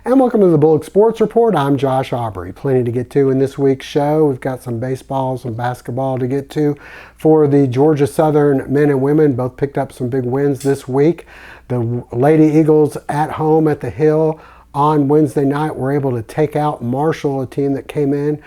And welcome to the Bulloch Sports Report. I'm Josh Aubrey. Plenty to get to in this week's show. We've got some baseball, some basketball to get to. For the Georgia Southern men and women, both picked up some big wins this week. The Lady Eagles at home at the Hill on Wednesday night were able to take out Marshall, a team that came in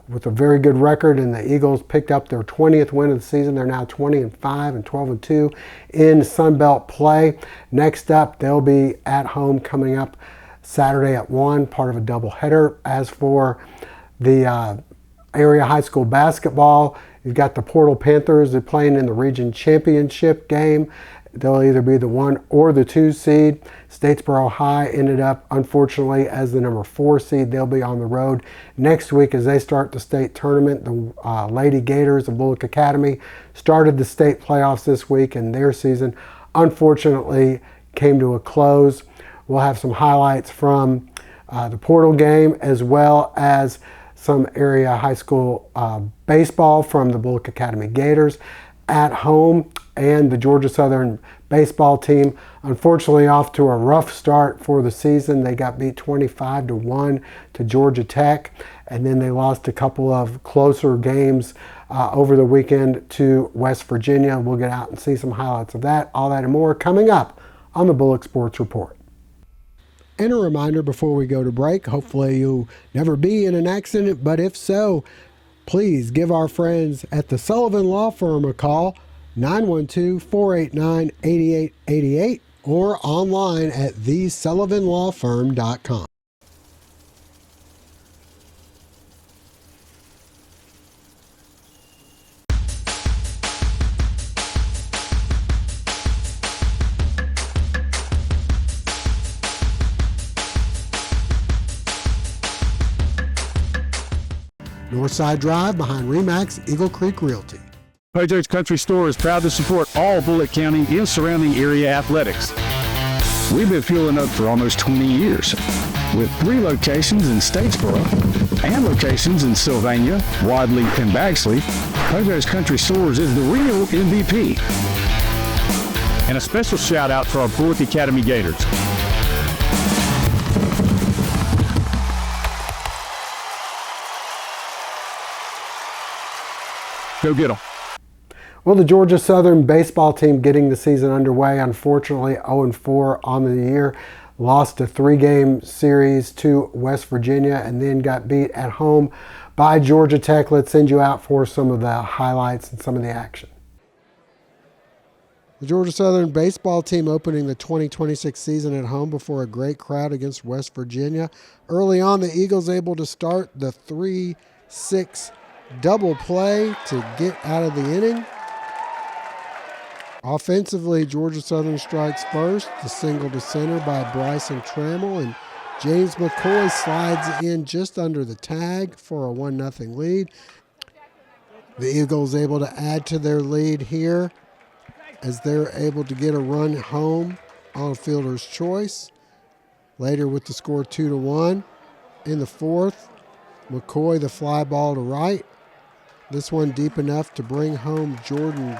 with a very good record, and the Eagles picked up their 20th win of the season. They're now 20-5 and 12-2 in Sun Belt play. Next up, they'll be at home coming up Saturday at 1, part of a doubleheader. As for the area high school basketball, you've got the Portal Panthers. They're playing in the region championship game. They'll either be the 1 or the 2 seed. Statesboro High ended up, unfortunately, as the number 4 seed. They'll be on the road next week as they start the state tournament. The Lady Gators of Bulloch Academy started the state playoffs this week, and their season, unfortunately, came to a close. We'll have some highlights from the Portal game, as well as some area high school baseball from the Bulloch Academy Gators at home. And the Georgia Southern baseball team, unfortunately, off to a rough start for the season. They got beat 25-1 to Georgia Tech, and then they lost a couple of closer games over the weekend to West Virginia. We'll get out and see some highlights of that, all that and more coming up on the Bulloch Sports Report. And a reminder before we go to break, hopefully you'll never be in an accident, but if so, please give our friends at the Sullivan Law Firm a call, 912-489-8888, or online at thesullivanlawfirm.com. Northside Drive behind Remax Eagle Creek Realty. Pojo's Country Store is proud to support all Bulloch County and surrounding area athletics. We've been fueling up for almost 20 years, with 3 locations in Statesboro and locations in Sylvania, Wadley, and Bagsley. Pojo's Country Stores is the real MVP. And a special shout out to our Bulloch Academy Gators. Go get them. Well, the Georgia Southern baseball team getting the season underway, unfortunately 0-4 on the year. Lost a 3-game series to West Virginia and then got beat at home by Georgia Tech. Let's send you out for some of the highlights and some of the action. The Georgia Southern baseball team opening the 2026 season at home before a great crowd against West Virginia. Early on, the Eagles able to start the 3-6 double play to get out of the inning. Offensively, Georgia Southern strikes first, the single to center by Bryson Trammell, and James McCoy slides in just under the tag for a 1-0 lead. The Eagles able to add to their lead here as they're able to get a run home on fielder's choice. Later with the score 2-1 in the 4th, McCoy the fly ball to right. This one deep enough to bring home Grant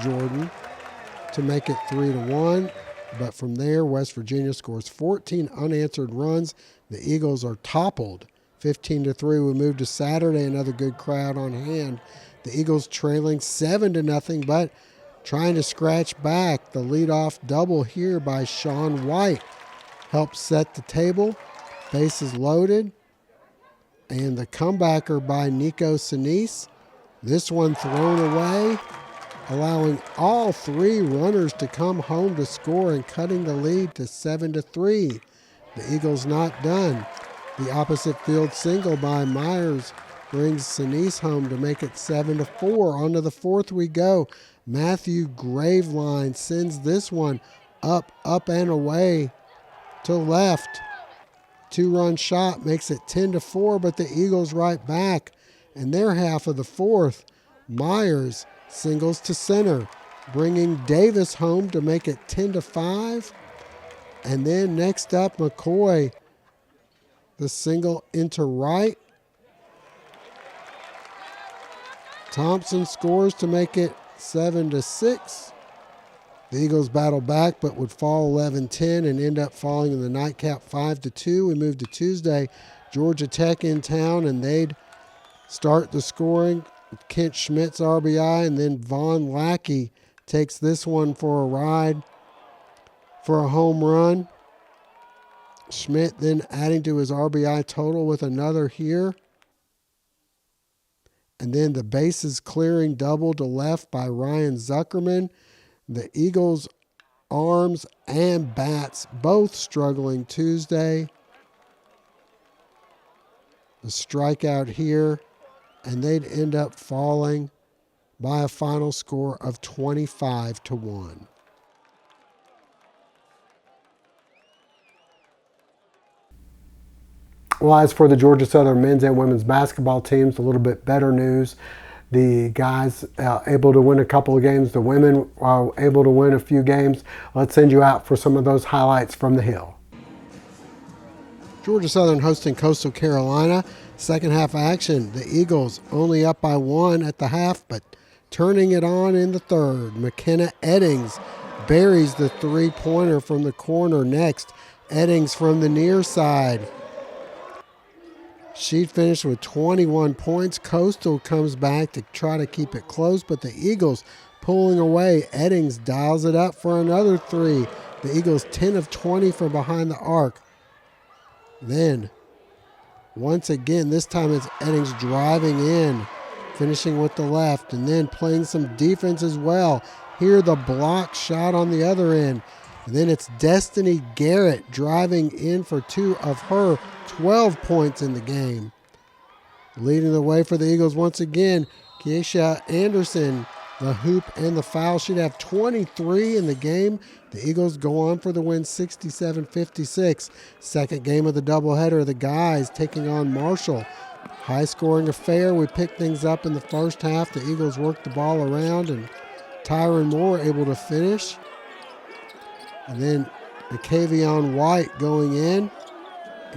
Jordan to make it 3-1. But from there, West Virginia scores 14 unanswered runs. The Eagles are toppled 15-3. We move to Saturday, another good crowd on hand. The Eagles trailing 7-0, but trying to scratch back. The leadoff double here by Sean White helps set the table. Bases loaded. And the comebacker by Nico Sinise. This one thrown away, allowing all 3 runners to come home to score and cutting the lead to 7-3. The Eagles not done. The opposite field single by Myers brings Sinise home to make it 7-4. On to the 4th we go. Matthew Graveline sends this one up and away to left. 2-run shot makes it 10-4, but the Eagles right back. In their half of the 4th, Myers singles to center, bringing Davis home to make it 10-5. And then next up, McCoy, the single into right. Thompson scores to make it 7-6. The Eagles battle back but would fall 11-10 and end up falling in the nightcap 5-2. We move to Tuesday. Georgia Tech in town, and they'd start the scoring. Kent Schmidt's RBI, and then Vaughn Lackey takes this one for a ride for a home run. Schmidt then adding to his RBI total with another here. And then the bases clearing double to left by Ryan Zuckerman. The Eagles' arms and bats both struggling Tuesday. The strikeout here, and they'd end up falling by a final score of 25-1. Well, as for the Georgia Southern men's and women's basketball teams, a little bit better news. The guys able to win a couple of games. The women are able to win a few games. Let's send you out for some of those highlights from the Hill. Georgia Southern hosting Coastal Carolina. Second half action. The Eagles only up by 1 at the half, but turning it on in the third. McKenna Eddings buries the three-pointer from the corner. Next, Eddings from the near side. She finished with 21 points. Coastal comes back to try to keep it close, but the Eagles pulling away. Eddings dials it up for another three. The Eagles 10 of 20 from behind the arc. Then, once again, this time it's Eddings driving in, finishing with the left, and then playing some defense as well. Here the block shot on the other end. And then it's Destiny Garrett driving in for 2 of her 12 points in the game. Leading the way for the Eagles once again, Keisha Anderson, the hoop and the foul. She'd have 23 in the game. The Eagles go on for the win 67-56. Second game of the doubleheader, the guys taking on Marshall. High-scoring affair. We pick things up in the first half. The Eagles work the ball around, and Tyron Moore able to finish. And then Kavion White going in,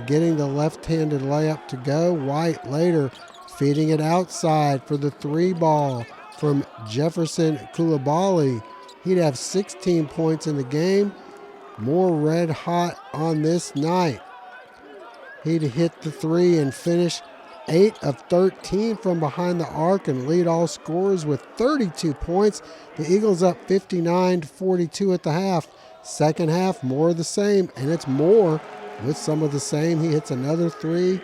getting the left-handed layup to go. White later feeding it outside for the three ball from Jefferson Koulibaly. He'd have 16 points in the game. More red hot on this night. He'd hit the three and finish 8 of 13 from behind the arc and lead all scorers with 32 points. The Eagles up 59-42 at the half. Second half, more of the same, and it's Moore with some of the same. He hits another three.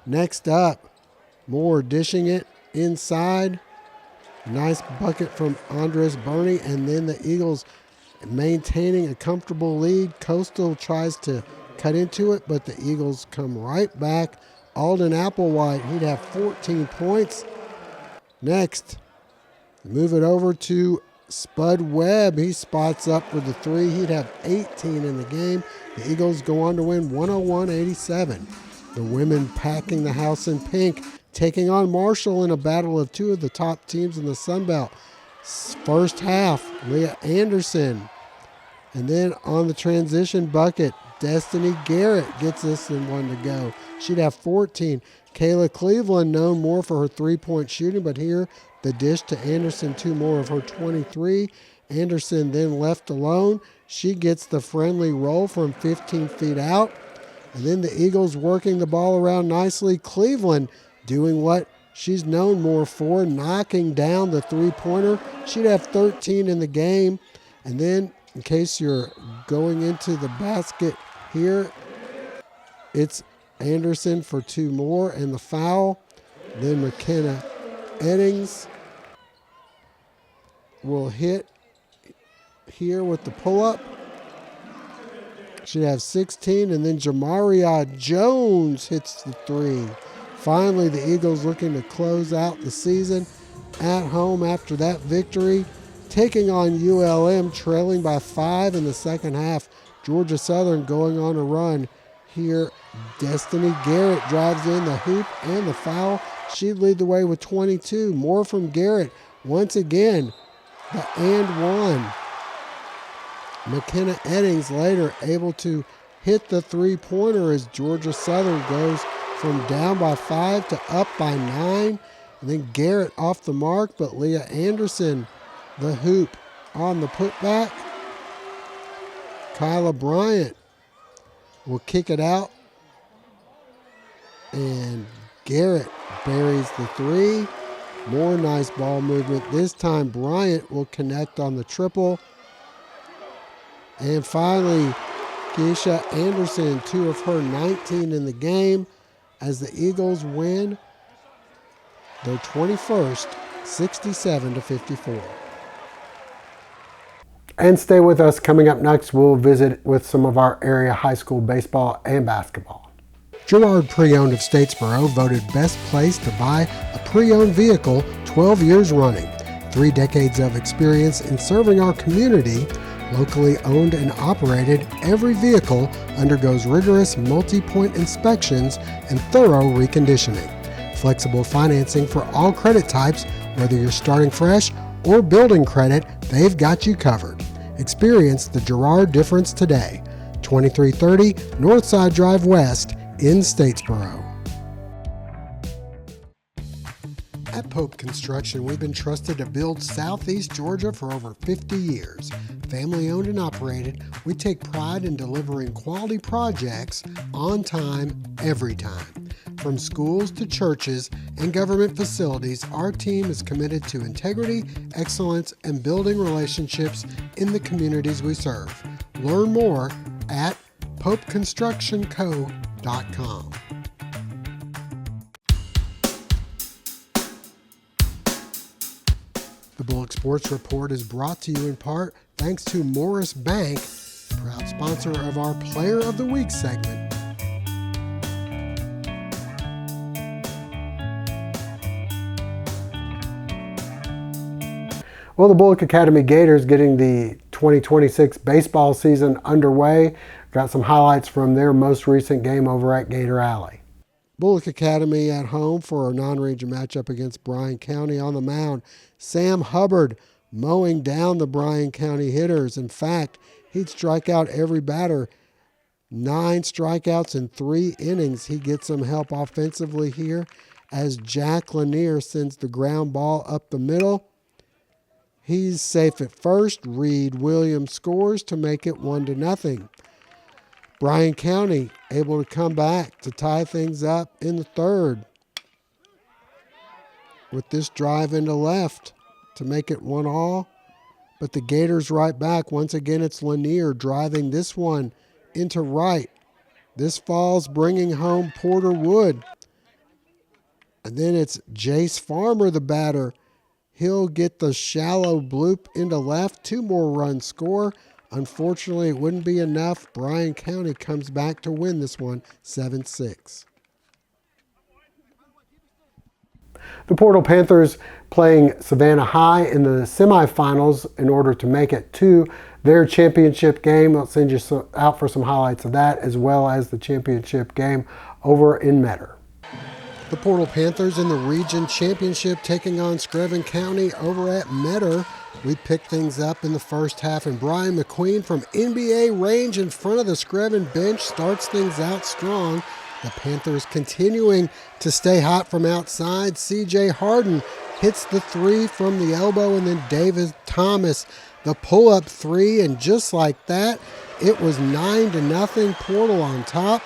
Next up, Moore dishing it inside. Nice bucket from Andres Burney, and then the Eagles maintaining a comfortable lead. Coastal tries to cut into it, but the Eagles come right back. Alden Applewhite, he'd have 14 points. Next, move it over to Spud Webb. He spots up for the three. He'd have 18 in the game. The Eagles go on to win 101-87. The women packing the house in pink, taking on Marshall in a battle of two of the top teams in the Sun Belt. First half, Leah Anderson. And then on the transition bucket, Destiny Garrett gets this in one to go. She'd have 14. Kayla Cleveland, known more for her three-point shooting, but here the dish to Anderson, 2 more of her 23. Anderson then left alone. She gets the friendly roll from 15 feet out. And then the Eagles working the ball around nicely. Cleveland doing what she's known more for, knocking down the three-pointer. She'd have 13 in the game. And then, in case you're going into the basket here, it's Anderson for 2 more and the foul. Then McKenna Eddings will hit here with the pull-up. Should have 16, and then Jamaria Jones hits the three. Finally, the Eagles looking to close out the season at home after that victory, taking on ULM, trailing by 5 in the second half. Georgia Southern going on a run. Here, Destiny Garrett drives in the hoop and the foul. She'd lead the way with 22. More from Garrett. Once again, the and one. McKenna Eddings later able to hit the three-pointer as Georgia Southern goes from down by 5 to up by 9. And then Garrett off the mark, but Leah Anderson, the hoop on the putback. Kyla Bryant will kick it out. And Garrett buries the three. More nice ball movement. This time Bryant will connect on the triple. And finally, Keisha Anderson, 2 of her 19 in the game, as the Eagles win their 21st, 67-54. And stay with us. Coming up next, we'll visit with some of our area high school baseball and basketball. Gerard Pre-Owned of Statesboro voted best place to buy a pre-owned vehicle 12 years running. 3 decades of experience in serving our community. Locally owned and operated, every vehicle undergoes rigorous multi-point inspections and thorough reconditioning. Flexible financing for all credit types, whether you're starting fresh or building credit, they've got you covered. Experience the Gerard difference today. 2330 Northside Drive West in Statesboro. At Pope Construction, we've been trusted to build Southeast Georgia for over 50 years. Family owned and operated, we take pride in delivering quality projects on time, every time. From schools to churches and government facilities, our team is committed to integrity, excellence, and building relationships in the communities we serve. Learn more at popeconstructionco.com. The Bulloch Sports Report is brought to you in part thanks to Morris Bank, proud sponsor of our Player of the Week segment. Well, the Bulloch Academy Gators getting the 2026 baseball season underway. Got some highlights from their most recent game over at Gator Alley. Bulloch Academy at home for a non-region matchup against Bryan County. On the mound, Sam Hubbard mowing down the Bryan County hitters. In fact, he'd strike out every batter. 9 strikeouts in 3 innings. He gets some help offensively here as Jack Lanier sends the ground ball up the middle. He's safe at first. Reed Williams scores to make it 1-0. Bryan County able to come back to tie things up in the third with this drive into left to make it 1-1. But the Gators right back. Once again, it's Lanier driving this one into right. This falls, bringing home Porter Wood. And then it's Jace Farmer, the batter. He'll get the shallow bloop into left. 2 more runs score. Unfortunately, it wouldn't be enough. Bryan County comes back to win this one 7-6. The Portal Panthers playing Savannah High in the semifinals in order to make it to their championship game. I'll send you out for some highlights of that, as well as the championship game over in Metter. The Portal Panthers in the region championship taking on Screven County over at Metter. We picked things up in the first half, and Brian McQueen from NBA range in front of the Screven bench starts things out strong. The Panthers continuing to stay hot from outside. C.J. Harden hits the 3 from the elbow, and then David Thomas, the pull-up 3, and just like that, it was 9-0, Portal on top.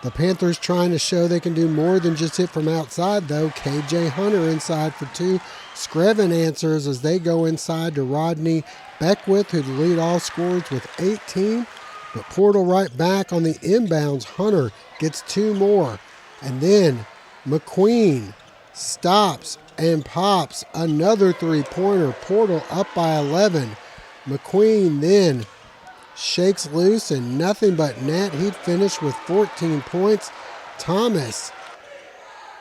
The Panthers trying to show they can do more than just hit from outside, though. K.J. Hunter inside for 2. Screven answers as they go inside to Rodney Beckwith, who'd lead all scorers with 18. But Portal right back on the inbounds. Hunter gets 2 more. And then McQueen stops and pops another 3-pointer. Portal up by 11. McQueen then shakes loose and nothing but net. He'd finish with 14 points. Thomas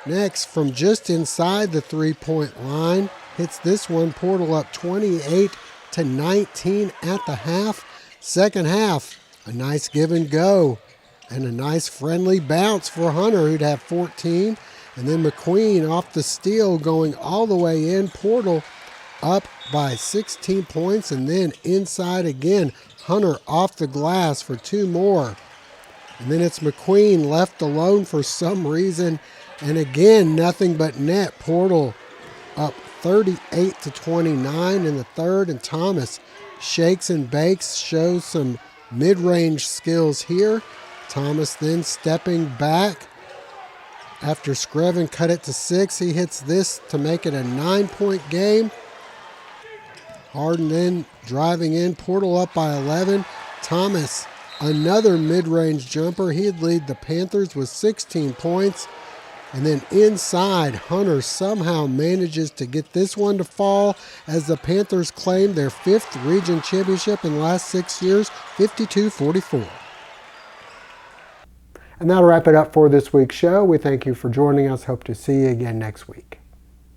next from just inside the 3-point line hits this one. Portal up 28-19 at the half. Second half, a nice give and go and a nice friendly bounce for Hunter, who'd have 14. And then McQueen off the steal going all the way in. Portal up by 16 points, and then inside again. Hunter off the glass for 2 more. And then it's McQueen left alone for some reason. And again, nothing but net. Portal up 38-29 in the third, and Thomas shakes and bakes, shows some mid-range skills here. Thomas then stepping back. After Scriven cut it to 6, he hits this to make it a 9-point game. Harden then driving in, Portal up by 11. Thomas, another mid-range jumper. He'd lead the Panthers with 16 points. And then inside, Hunter somehow manages to get this one to fall as the Panthers claim their 5th region championship in the last 6 years, 52-44. And that'll wrap it up for this week's show. We thank you for joining us. Hope to see you again next week.